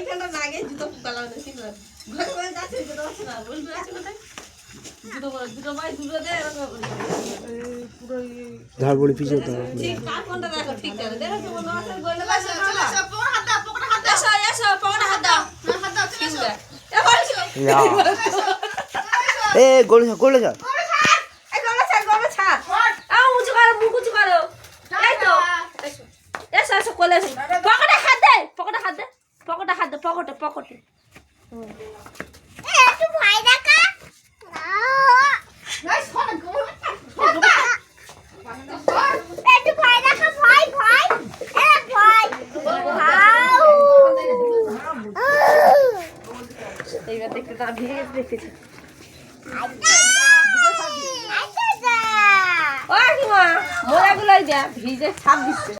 ওইখানটা না গিয়ে জুতো পোকালাম না ঠিক আছে ঘরে ঘরে যাচ্ছে জুতো আছে না বলবে আছে কোথায় জুতো ভাই দুটো দে পুরো ঝাড়বড়ি পিছে তো ঠিক কার কোনটা দেখো ঠিক আছে দেখো তো মনে আছে গোলে বাসা চলো পকেটে হাত দাও এসো পকেটে হাত দাও ঠিক আছে এ গোলে যা এই গোলে ছাড় আও মুচু করো মুখ উঁচু করো এই তো এসো কোলে এসো পকেটে হাত দে পকেটে একটু ভয় দেখা একটু ভয় দেখা ভয় এইবার দেখতে তারা ভিড়ে গেছে দেখতেছি ও কি মা মোড়াগুলোই দেয়া ভিজে ছাপ দিচ্ছে